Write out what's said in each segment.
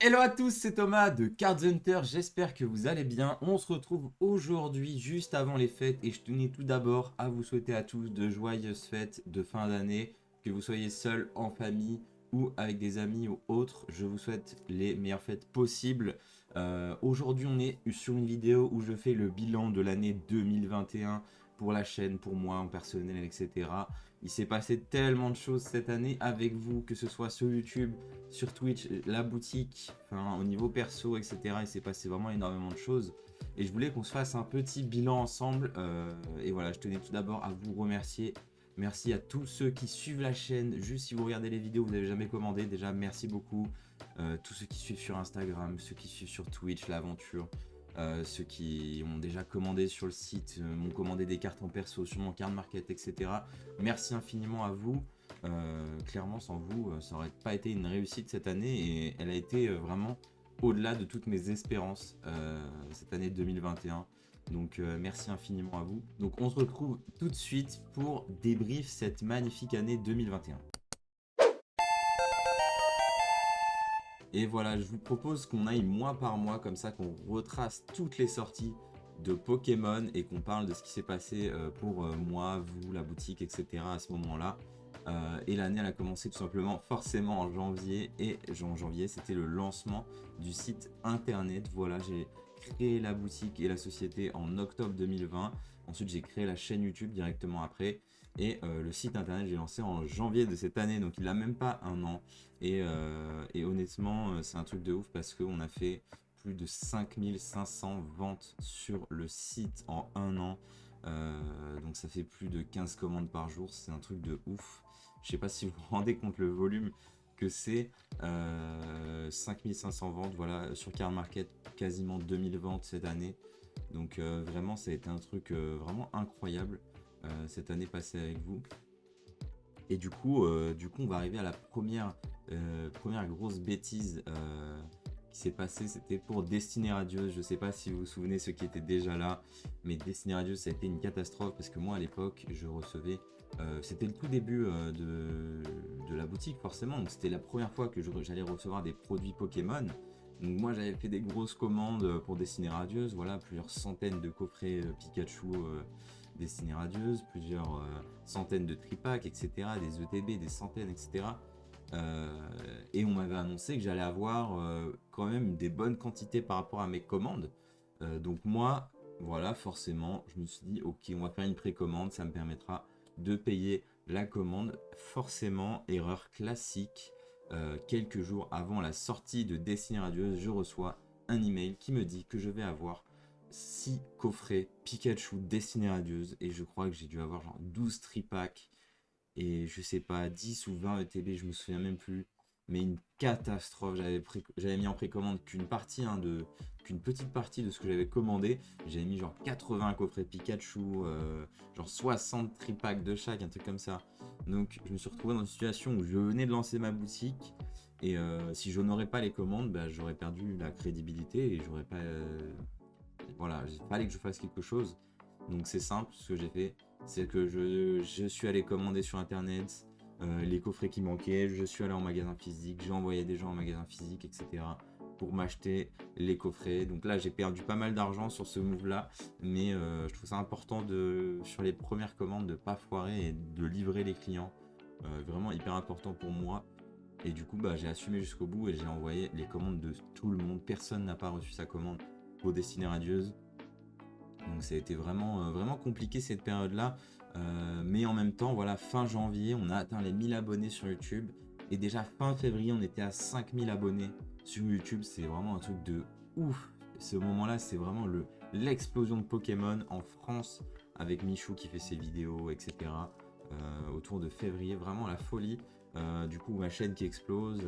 Hello à tous, c'est Thomas de Cards Hunter, j'espère que vous allez bien. On se retrouve aujourd'hui juste avant les fêtes et je tenais tout d'abord à vous souhaiter à tous de joyeuses fêtes de fin d'année, que vous soyez seul, en famille ou avec des amis ou autres. Je vous souhaite les meilleures fêtes possibles. Aujourd'hui on est sur une vidéo où je fais le bilan de l'année 2021 pour la chaîne, pour moi en personnel, etc. Il s'est passé tellement de choses cette année avec vous, que ce soit sur YouTube, sur Twitch, la boutique, enfin, au niveau perso, etc. Il s'est passé vraiment énormément de choses. Et je voulais qu'on se fasse un petit bilan ensemble. Et voilà, je tenais tout d'abord à vous remercier. Merci à tous ceux qui suivent la chaîne. Juste si vous regardez les vidéos, vous n'avez jamais commandé. Déjà, merci beaucoup. Tous ceux qui suivent sur Instagram, ceux qui suivent sur Twitch, l'aventure. Ceux qui ont déjà commandé sur le site, m'ont commandé des cartes en perso sur mon card market, etc. Merci infiniment à vous. Clairement, sans vous, ça n'aurait pas été une réussite cette année et elle a été vraiment au-delà de toutes mes espérances cette année 2021. Donc merci infiniment à vous. Donc on se retrouve tout de suite pour débrief cette magnifique année 2021. Et voilà, je vous propose qu'on aille mois par mois, comme ça qu'on retrace toutes les sorties de Pokémon et qu'on parle de ce qui s'est passé pour moi, vous, la boutique, etc. à ce moment-là. Et l'année, elle a commencé tout simplement forcément en janvier. Et en janvier, c'était le lancement du site internet. Voilà, j'ai créé la boutique et la société en octobre 2020. Ensuite, j'ai créé la chaîne YouTube directement après. Et le site internet, j'ai lancé en janvier de cette année. Donc, il n'a même pas un an. Et honnêtement, c'est un truc de ouf parce qu'on a fait plus de 5500 ventes sur le site en un an. Donc ça fait plus de 15 commandes par jour, c'est un truc de ouf. Je sais pas si vous vous rendez compte le volume que c'est. 5500 ventes, voilà, sur Card Market, quasiment 2000 ventes cette année. Donc vraiment, ça a été un truc vraiment incroyable cette année passée avec vous. Et du coup, on va arriver à la première grosse bêtise qui s'est passée. C'était pour Destinée Radieuse. Je ne sais pas si vous vous souvenez, ceux qui étaient déjà là, mais Destinée Radieuse, ça a été une catastrophe parce que moi, à l'époque, je recevais. C'était le tout début de la boutique, forcément. Donc, c'était la première fois que j'allais recevoir des produits Pokémon. Donc, moi, j'avais fait des grosses commandes pour Destinée Radieuse. Voilà, plusieurs centaines de coffrets Pikachu. Destinée Radieuse, plusieurs centaines de tripacks, etc., des ETB, des centaines, etc. Et on m'avait annoncé que j'allais avoir quand même des bonnes quantités par rapport à mes commandes. Donc moi, voilà, forcément, je me suis dit, ok, on va faire une précommande, ça me permettra de payer la commande. Forcément, erreur classique, quelques jours avant la sortie de Destinée Radieuse, je reçois un email qui me dit que je vais avoir 6 coffrets Pikachu Destinée Radieuse et je crois que j'ai dû avoir genre 12 tripacks et je sais pas 10 ou 20 ETB, je me souviens même plus, mais une catastrophe. J'avais mis en précommande qu'une partie qu'une petite partie de ce que j'avais commandé. J'avais mis genre 80 coffrets Pikachu, genre 60 tripacks de chaque, un truc comme ça. Donc je me suis retrouvé dans une situation où je venais de lancer ma boutique et si je n'aurais pas les commandes, bah, j'aurais perdu la crédibilité et j'aurais pas voilà, il fallait que je fasse quelque chose. Donc c'est simple, ce que j'ai fait, c'est que je suis allé commander sur internet les coffrets qui manquaient, je suis allé en magasin physique, j'ai envoyé des gens en magasin physique, etc. pour m'acheter les coffrets. Donc là, j'ai perdu pas mal d'argent sur ce move-là, mais je trouve ça important sur les premières commandes de ne pas foirer et de livrer les clients. Vraiment hyper important pour moi. Et du coup, bah, j'ai assumé jusqu'au bout et j'ai envoyé les commandes de tout le monde. Personne n'a pas reçu sa commande aux Destinées Radieuses. Donc ça a été vraiment, vraiment compliqué cette période-là. Mais en même temps, voilà, fin janvier, on a atteint les 1000 abonnés sur YouTube. Et déjà fin février, on était à 5000 abonnés sur YouTube. C'est vraiment un truc de ouf. Ce moment-là, c'est vraiment l'explosion de Pokémon en France avec Michou qui fait ses vidéos, etc. Autour de février, vraiment la folie. Du coup, ma chaîne qui explose.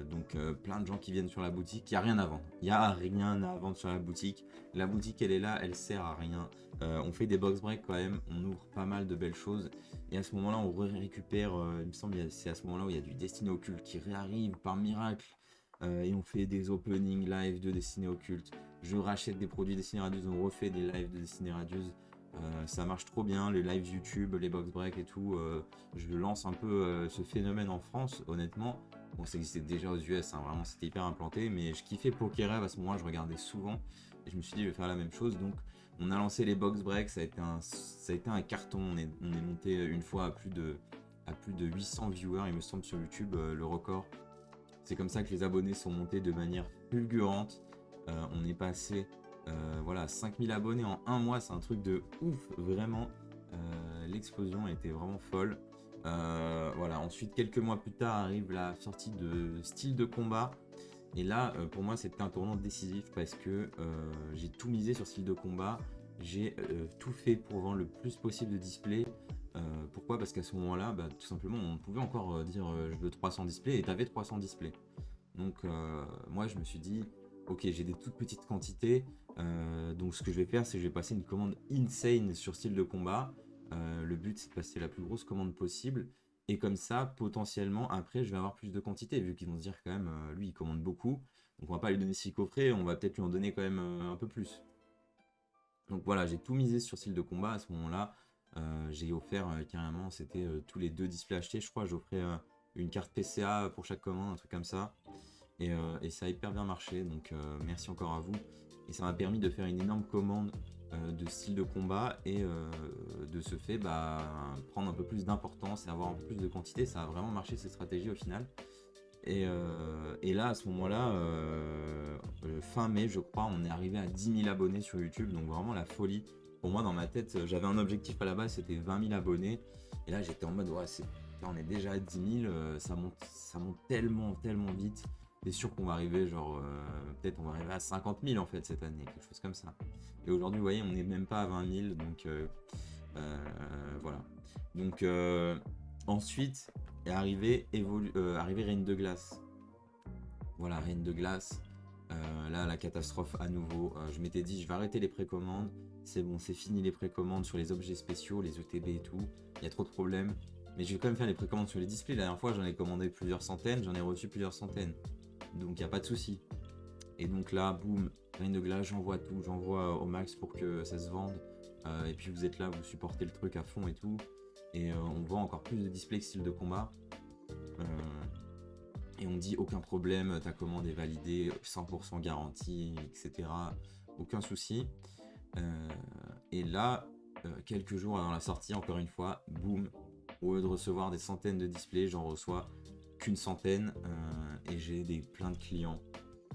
Donc plein de gens qui viennent sur la boutique. Il n'y a rien à vendre. Il n'y a rien à vendre sur la boutique. La boutique, elle est là, elle sert à rien. On fait des box breaks quand même. On ouvre pas mal de belles choses. Et à ce moment-là, on récupère. Il me semble c'est à ce moment-là où il y a du Destiné Occulte qui réarrive par miracle. Et on fait des openings live de Destiné Occulte. Je rachète des produits Destiné Radieuse. On refait des lives de Destiné Radieuse. Ça marche trop bien, les lives YouTube, les box breaks et tout. Je lance un peu ce phénomène en France, honnêtement. Bon, ça existait déjà aux US, hein, vraiment, c'était hyper implanté. Mais je kiffais Pokerave à ce moment-là, je regardais souvent. Et je me suis dit, je vais faire la même chose. Donc, on a lancé les box breaks, ça a été un carton. On est monté une fois à plus de 800 viewers, il me semble, sur YouTube, le record. C'est comme ça que les abonnés sont montés de manière fulgurante. On est passé voilà, à 5000 abonnés en un mois, c'est un truc de ouf, vraiment. L'explosion a été vraiment folle. Voilà. Ensuite, quelques mois plus tard, arrive la sortie de Style de combat. Et là, pour moi, c'était un tournant décisif parce que j'ai tout misé sur Style de combat. J'ai tout fait pour vendre le plus possible de displays. Pourquoi? Parce qu'à ce moment-là, bah, tout simplement, on pouvait encore dire je veux 300 displays et tu avais 300 displays. Donc, moi, je me suis dit, ok, j'ai des toutes petites quantités. Donc, ce que je vais faire, c'est que je vais passer une commande insane sur Style de combat. Le but, c'est de passer la plus grosse commande possible. Et comme ça, potentiellement, après, je vais avoir plus de quantité, vu qu'ils vont se dire quand même, lui, il commande beaucoup. Donc, on va pas lui donner 6 coffrets, on va peut-être lui en donner quand même un peu plus. Donc voilà, j'ai tout misé sur style de combat à ce moment-là. J'ai offert carrément, c'était tous les 2 displays achetés, je crois. J'offrais une carte PCA pour chaque commande, un truc comme ça. Et ça a hyper bien marché, donc merci encore à vous. Et ça m'a permis de faire une énorme commande de style de combat et de ce fait bah, prendre un peu plus d'importance et avoir un peu plus de quantité. Ça a vraiment marché cette stratégie au final. Et là, à ce moment-là, fin mai, je crois, on est arrivé à 10 000 abonnés sur YouTube. Donc vraiment la folie. Pour moi, dans ma tête, j'avais un objectif à la base, c'était 20 000 abonnés. Et là, j'étais en mode, ouais, là, on est déjà à 10 000. Ça monte tellement, tellement vite. C'est sûr qu'on va arriver, genre, peut-être on va arriver à 50 000 en fait cette année, quelque chose comme ça. Et aujourd'hui, vous voyez, on n'est même pas à 20 000. Donc voilà. Donc ensuite est arrivé Reine de Glace. Voilà, Reine de Glace. Là, la catastrophe à nouveau. Je m'étais dit, je vais arrêter les précommandes. C'est bon, c'est fini les précommandes sur les objets spéciaux, les ETB et tout. Il y a trop de problèmes. Mais je vais quand même faire les précommandes sur les displays. La dernière fois, j'en ai commandé plusieurs centaines, j'en ai reçu plusieurs centaines. Donc, il n'y a pas de souci. Et donc là, boum, Reine de Glace, j'envoie tout. J'envoie au max pour que ça se vende. Et puis, vous êtes là, vous supportez le truc à fond et tout. Et on vend encore plus de displays style de combat. Et on dit aucun problème, ta commande est validée, 100% garantie, etc. Aucun souci. Et là, quelques jours avant la sortie, encore une fois, boum, au lieu de recevoir des centaines de displays, j'en reçois qu'une centaine. Et j'ai plein de clients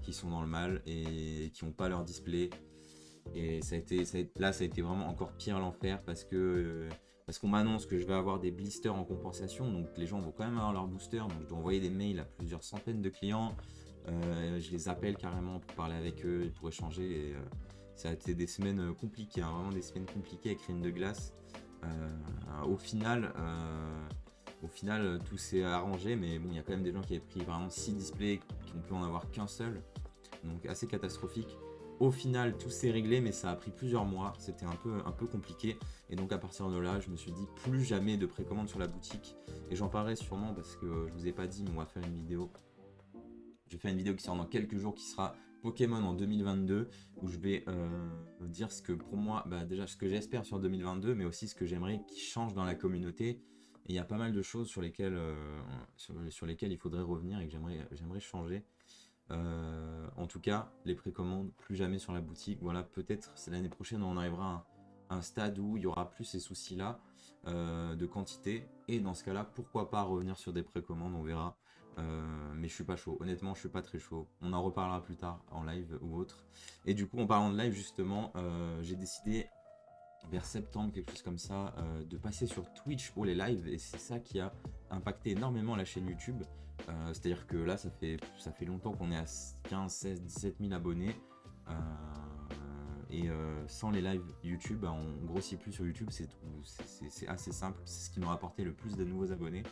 qui sont dans le mal et qui n'ont pas leur display. Et là, ça a été vraiment encore pire l'enfer parce qu'on m'annonce que je vais avoir des blisters en compensation. Donc les gens vont quand même avoir leur booster. Donc je dois envoyer des mails à plusieurs centaines de clients. Je les appelle carrément pour parler avec eux et pour échanger. Et ça a été des semaines compliquées, hein, vraiment des semaines compliquées avec Reine de Glace. Au final, tout s'est arrangé. Mais bon, il y a quand même des gens qui avaient pris vraiment 6 displays qui ont pu en avoir qu'un seul. Donc assez catastrophique. Au final, tout s'est réglé, mais ça a pris plusieurs mois. C'était un peu compliqué. Et donc, à partir de là, je me suis dit plus jamais de précommande sur la boutique. Et j'en parlerai sûrement parce que je vous ai pas dit, mais on va faire une vidéo. Je vais faire une vidéo qui sort dans quelques jours qui sera Pokémon en 2022 où je vais dire ce que pour moi, bah, déjà ce que j'espère sur 2022, mais aussi ce que j'aimerais qui change dans la communauté. Et il y a pas mal de choses sur lesquelles il faudrait revenir et que j'aimerais changer. En tout cas, les précommandes, plus jamais sur la boutique. Voilà, peut-être c'est l'année prochaine, on arrivera à un stade où il y aura plus ces soucis-là de quantité. Et dans ce cas-là, pourquoi pas revenir sur des précommandes, on verra. Mais je suis pas chaud. Honnêtement, je suis pas très chaud. On en reparlera plus tard en live ou autre. Et du coup, en parlant de live, justement, j'ai décidé vers septembre, quelque chose comme ça, de passer sur Twitch pour les lives. Et c'est ça qui a impacté énormément la chaîne YouTube. C'est-à-dire que là, ça fait longtemps qu'on est à 15, 16, 17 000 abonnés. Sans les lives YouTube, bah, on grossit plus sur YouTube. C'est assez simple. C'est ce qui nous a apporté le plus de nouveaux abonnés.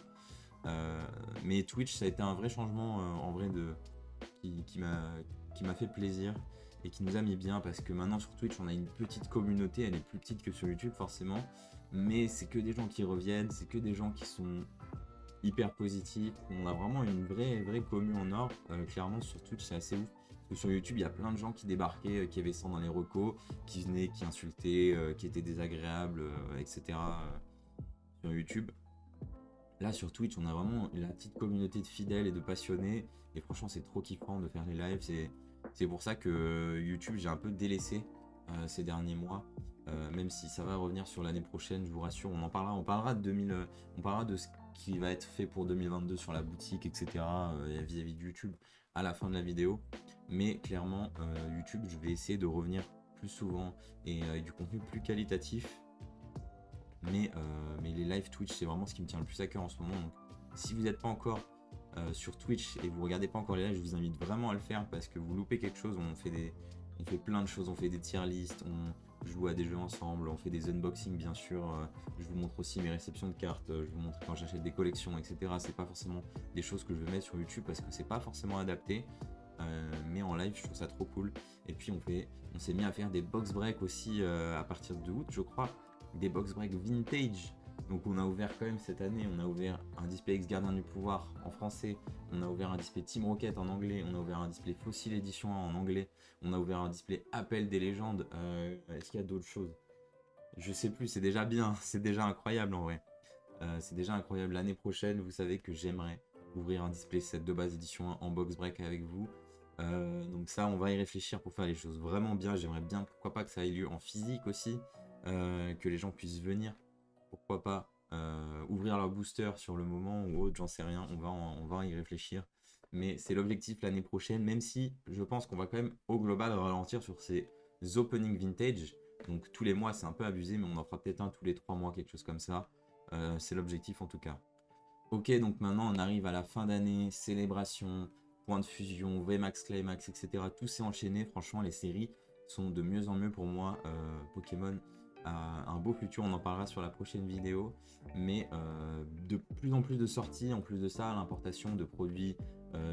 Mais Twitch, ça a été un vrai changement en vrai qui m'a fait plaisir et qui nous a mis bien parce que maintenant sur Twitch on a une petite communauté, elle est plus petite que sur YouTube forcément, mais c'est que des gens qui reviennent, c'est que des gens qui sont hyper positifs. On a vraiment une vraie commu en or. Clairement sur Twitch c'est assez ouf. Parce que sur YouTube il y a plein de gens qui débarquaient, qui avaient ça dans les recos, qui venaient, qui insultaient, qui étaient désagréables, etc. Sur YouTube. Là sur Twitch, on a vraiment la petite communauté de fidèles et de passionnés. Et franchement, c'est trop kiffant de faire les lives. C'est pour ça que YouTube, j'ai un peu délaissé ces derniers mois. Même si ça va revenir sur l'année prochaine, je vous rassure, on en parlera. On parlera de ce qui va être fait pour 2022 sur la boutique, etc. Vis-à-vis de YouTube à la fin de la vidéo. Mais clairement, YouTube, je vais essayer de revenir plus souvent et avec du contenu plus qualitatif. Mais les live Twitch, c'est vraiment ce qui me tient le plus à cœur en ce moment. Donc, si vous n'êtes pas encore sur Twitch et vous regardez pas encore les lives, je vous invite vraiment à le faire parce que vous loupez quelque chose. On fait plein de choses, on fait des tier lists, on joue à des jeux ensemble, on fait des unboxings bien sûr. Je vous montre aussi mes réceptions de cartes, je vous montre quand j'achète des collections, etc. C'est pas forcément des choses que je vais mettre sur YouTube parce que c'est pas forcément adapté. Mais en live, je trouve ça trop cool. Et puis on s'est mis à faire des box break aussi à partir de août, je crois. Des box break vintage. Donc on a ouvert quand même cette année, on a ouvert un display X Gardien du Pouvoir en français, on a ouvert un display Team Rocket en anglais, on a ouvert un display Fossil Edition en anglais, on a ouvert un display Appel des légendes. Est-ce qu'il y a d'autres choses? Je sais plus, c'est déjà bien, c'est déjà incroyable en vrai. C'est déjà incroyable. L'année prochaine, vous savez que j'aimerais ouvrir un display set de base édition 1 en box break avec vous. Donc ça, on va y réfléchir pour faire les choses vraiment bien. J'aimerais bien, pourquoi pas, que ça ait lieu en physique aussi, que les gens puissent venir. Pourquoi pas ouvrir leur booster sur le moment ou autre, j'en sais rien. On va y réfléchir. Mais c'est l'objectif l'année prochaine, même si je pense qu'on va quand même au global ralentir sur ces openings vintage. Donc tous les mois, c'est un peu abusé, mais on en fera peut-être un tous les 3 mois, quelque chose comme ça. C'est l'objectif en tout cas. Ok, donc maintenant on arrive à la fin d'année, célébration, point de fusion, VMAX, Climax, etc. Tout s'est enchaîné. Franchement, les séries sont de mieux en mieux pour moi. Pokémon a un beau futur, on en parlera sur la prochaine vidéo. Mais de plus en plus de sorties, en plus de ça, l'importation de produits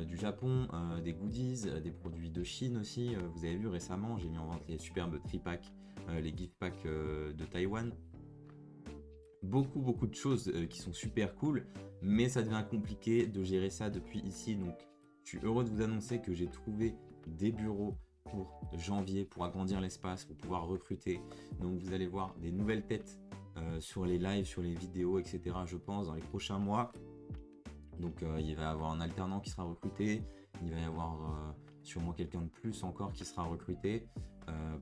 du Japon, des goodies, des produits de Chine aussi. Vous avez vu récemment, j'ai mis en vente les superbes tripacks, les gift packs de Taïwan. Beaucoup de choses qui sont super cool, mais ça devient compliqué de gérer ça depuis ici. Donc je suis heureux de vous annoncer que j'ai trouvé des bureaux pour janvier, pour agrandir l'espace, pour pouvoir recruter. Donc vous allez voir des nouvelles têtes sur les lives, sur les vidéos, etc. Je pense dans les prochains mois. Donc il va y avoir un alternant qui sera recruté, il va y avoir sûrement quelqu'un de plus encore qui sera recruté,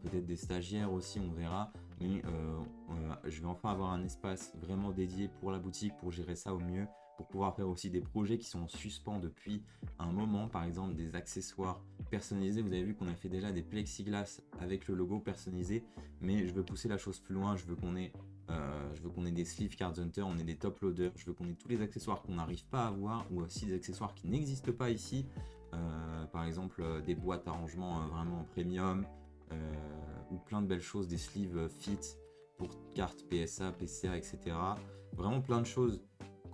peut-être des stagiaires aussi, on verra. Mais je vais enfin avoir un espace vraiment dédié pour la boutique, pour gérer ça au mieux, pour pouvoir faire aussi des projets qui sont en suspens depuis un moment, par exemple des accessoires personnalisés. Vous avez vu qu'on a fait déjà des plexiglas avec le logo personnalisé, mais je veux pousser la chose plus loin, je veux qu'on ait des sleeve Cards Hunter, on ait des top loaders, je veux qu'on ait tous les accessoires qu'on n'arrive pas à avoir ou aussi des accessoires qui n'existent pas ici. Par exemple des boîtes à rangement vraiment premium, ou plein de belles choses, des sleeves fit pour cartes PSA, PCA, etc. Vraiment plein de choses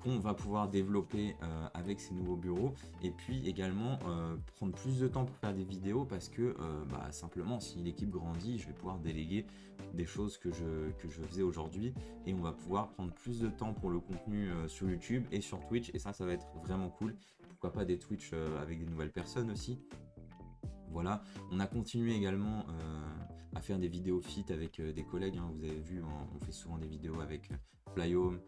qu'on va pouvoir développer avec ces nouveaux bureaux, et puis également prendre plus de temps pour faire des vidéos parce que simplement si l'équipe grandit, je vais pouvoir déléguer des choses que je faisais aujourd'hui, et on va pouvoir prendre plus de temps pour le contenu sur YouTube et sur Twitch, et ça va être vraiment cool. Pourquoi pas des Twitch avec des nouvelles personnes aussi. Voilà, on a continué également à faire des vidéos fit avec des collègues, hein. Vous avez vu, on fait souvent des vidéos avec Flyhome,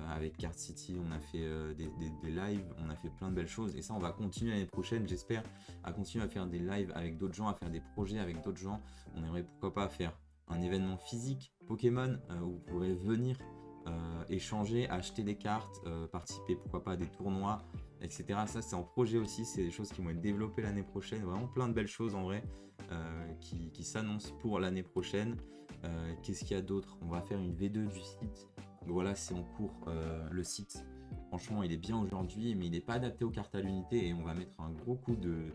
avec Card City, on a fait des lives, on a fait plein de belles choses, et ça on va continuer l'année prochaine, j'espère, à continuer à faire des lives avec d'autres gens, à faire des projets avec d'autres gens. On aimerait pourquoi pas faire un événement physique Pokémon où vous pourrez venir échanger, acheter des cartes, participer pourquoi pas à des tournois, etc. Ça c'est en projet aussi, c'est des choses qui vont être développées l'année prochaine, vraiment plein de belles choses en vrai qui s'annoncent pour l'année prochaine. Qu'est-ce qu'il y a d'autre? On va faire une V2 du site, donc voilà, c'est en cours. Le site franchement il est bien aujourd'hui, mais il n'est pas adapté aux cartes à l'unité, et on va mettre un gros coup de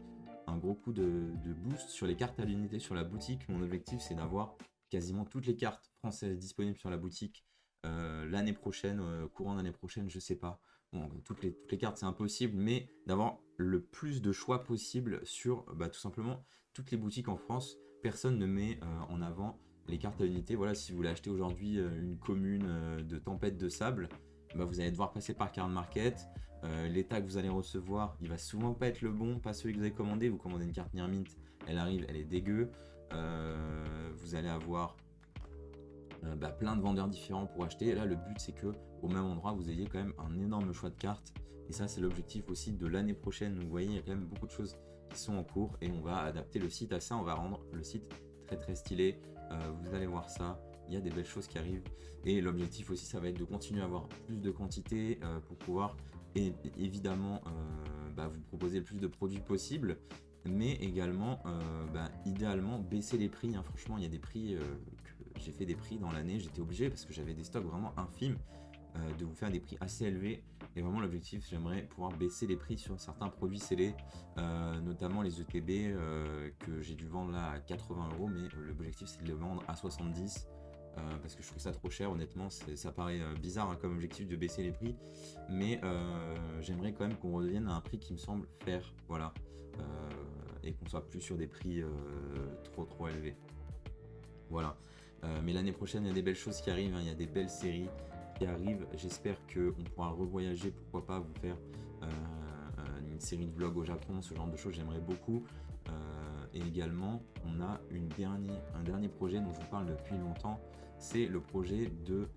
boost sur les cartes à l'unité sur la boutique. Mon objectif c'est d'avoir quasiment toutes les cartes françaises disponibles sur la boutique l'année prochaine, courant d'année prochaine, je sais pas. Bon, toutes les cartes c'est impossible, mais d'avoir le plus de choix possible sur tout simplement toutes les boutiques en France. Personne ne met en avant les cartes à l'unité. Voilà, si vous voulez acheter aujourd'hui une commune de tempête de sable, vous allez devoir passer par Card Market. L'état que vous allez recevoir, il va souvent pas être le bon, pas celui que vous avez commandé. Vous commandez une carte Near Mint, elle arrive, elle est dégueu. Vous allez avoir plein de vendeurs différents pour acheter. Et là, le but, c'est que au même endroit, vous ayez quand même un énorme choix de cartes. Et ça, c'est l'objectif aussi de l'année prochaine. Vous voyez, il y a quand même beaucoup de choses qui sont en cours et on va adapter le site à ça. On va rendre le site très très stylé. Vous allez voir ça. Il y a des belles choses qui arrivent. Et l'objectif aussi, ça va être de continuer à avoir plus de quantité pour pouvoir évidemment vous proposer le plus de produits possible. Mais également, idéalement, baisser les prix. Franchement, il y a des prix j'ai fait des prix dans l'année, j'étais obligé parce que j'avais des stocks vraiment infimes, de vous faire des prix assez élevés. Et vraiment l'objectif, j'aimerais pouvoir baisser les prix sur certains produits scellés, notamment les ETB que j'ai dû vendre là à 80 €, mais l'objectif c'est de les vendre à 70 parce que je trouve ça trop cher. Honnêtement, ça paraît bizarre comme objectif de baisser les prix, mais j'aimerais quand même qu'on revienne à un prix qui me semble faire, voilà, et qu'on soit plus sur des prix trop élevés. Voilà. Mais l'année prochaine, il y a des belles choses qui arrivent, il y a des belles séries qui arrivent. J'espère qu'on pourra revoyager, pourquoi pas vous faire une série de vlogs au Japon, ce genre de choses, j'aimerais beaucoup. Et également, on a un dernier projet dont je vous parle depuis longtemps, c'est le projet de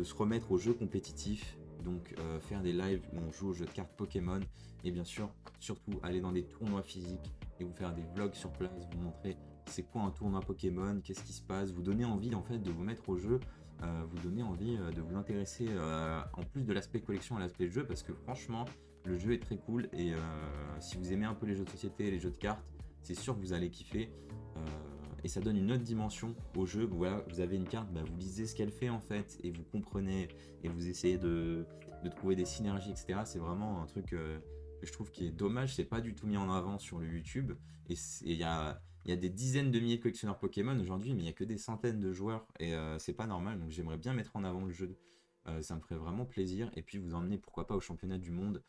se remettre aux jeux compétitifs. Donc faire des lives où on joue aux jeux de cartes Pokémon et bien sûr, surtout aller dans des tournois physiques et vous faire des vlogs sur place, vous montrer c'est quoi un tournoi Pokémon, qu'est-ce qui se passe, vous donner envie en fait de vous mettre au jeu, vous donner envie de vous intéresser en plus de l'aspect collection à l'aspect jeu, parce que franchement le jeu est très cool et si vous aimez un peu les jeux de société, les jeux de cartes, c'est sûr que vous allez kiffer. Et ça donne une autre dimension au jeu. Voilà, vous avez une carte, vous lisez ce qu'elle fait en fait et vous comprenez et vous essayez de trouver des synergies, etc. C'est vraiment un truc que je trouve qui est dommage, c'est pas du tout mis en avant sur le YouTube. Et il y a des dizaines de milliers de collectionneurs Pokémon aujourd'hui, mais il n'y a que des centaines de joueurs et c'est pas normal. Donc j'aimerais bien mettre en avant le jeu. Ça me ferait vraiment plaisir. Et puis vous emmener pourquoi pas au championnat du monde,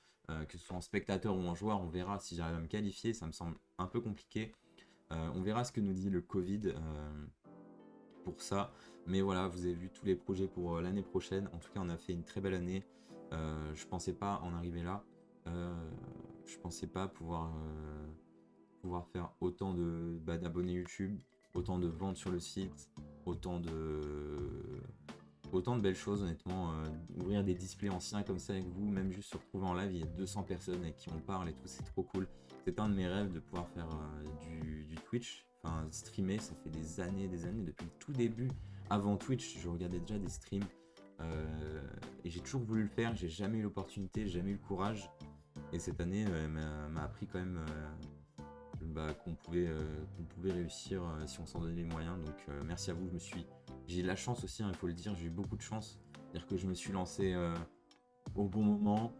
que ce soit en spectateur ou en joueur, on verra si j'arrive à me qualifier. Ça me semble un peu compliqué. On verra ce que nous dit le Covid pour ça. Mais voilà, vous avez vu tous les projets pour l'année prochaine. En tout cas, on a fait une très belle année. Je pensais pas en arriver là. Je pensais pas pouvoir faire autant d'abonnés YouTube, autant de ventes sur le site, autant de belles choses, honnêtement. Ouvrir des displays anciens comme ça avec vous, même juste se retrouver en live, il y a 200 personnes avec qui on parle et tout, c'est trop cool. C'est un de mes rêves de pouvoir faire du Twitch, enfin streamer. Ça fait des années, depuis le tout début. Avant Twitch, je regardais déjà des streams et j'ai toujours voulu le faire, j'ai jamais eu l'opportunité, j'ai jamais eu le courage. Et cette année m'a appris quand même qu'on pouvait réussir si on s'en donnait les moyens. Donc merci à vous, j'ai eu de la chance aussi, il faut le dire, j'ai eu beaucoup de chance. C'est-à-dire que je me suis lancé au bon moment.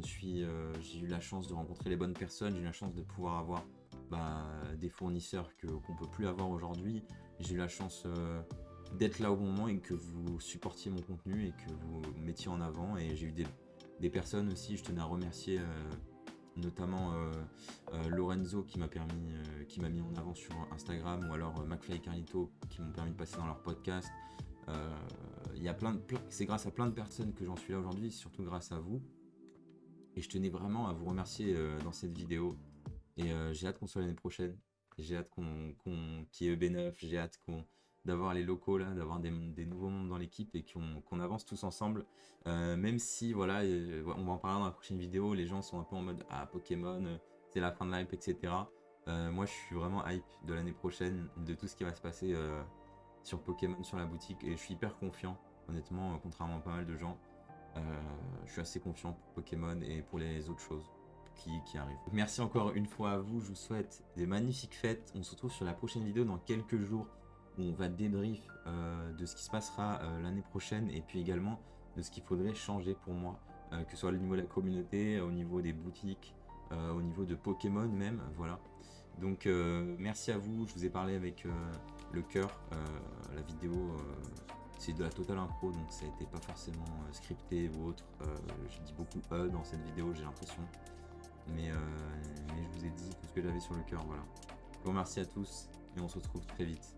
J'ai eu la chance de rencontrer les bonnes personnes, j'ai eu la chance de pouvoir avoir des fournisseurs qu'on peut plus avoir aujourd'hui. J'ai eu la chance d'être là au bon moment et que vous supportiez mon contenu et que vous mettiez en avant. Et j'ai eu des personnes aussi, je tenais à remercier notamment Lorenzo qui m'a mis en avant sur Instagram, ou alors McFly et Carlito qui m'ont permis de passer dans leur podcast. C'est grâce à plein de personnes que j'en suis là aujourd'hui, surtout grâce à vous. Et je tenais vraiment à vous remercier dans cette vidéo. Et j'ai hâte qu'on soit l'année prochaine. J'ai hâte qu'il y ait EB9. J'ai hâte d'avoir les locaux là, d'avoir des nouveaux membres dans l'équipe et qu'on avance tous ensemble. Même si, voilà, on va en parler dans la prochaine vidéo, les gens sont un peu en mode Pokémon, c'est la fin de l'hype, etc. Moi, je suis vraiment hype de l'année prochaine, de tout ce qui va se passer sur Pokémon, sur la boutique. Et je suis hyper confiant, honnêtement, contrairement à pas mal de gens. Je suis assez confiant pour Pokémon et pour les autres choses qui arrivent. Merci encore une fois à vous, je vous souhaite des magnifiques fêtes. On se retrouve sur la prochaine vidéo dans quelques jours où on va débrief de ce qui se passera l'année prochaine et puis également de ce qu'il faudrait changer pour moi, que ce soit au niveau de la communauté, au niveau des boutiques, au niveau de Pokémon même, voilà. Donc merci à vous, je vous ai parlé avec le cœur, la vidéo c'est de la totale impro, donc ça a été pas forcément scripté ou autre. J'ai dit beaucoup dans cette vidéo, j'ai l'impression, mais je vous ai dit tout ce que j'avais sur le cœur, voilà. Je vous remercie à tous et on se retrouve très vite.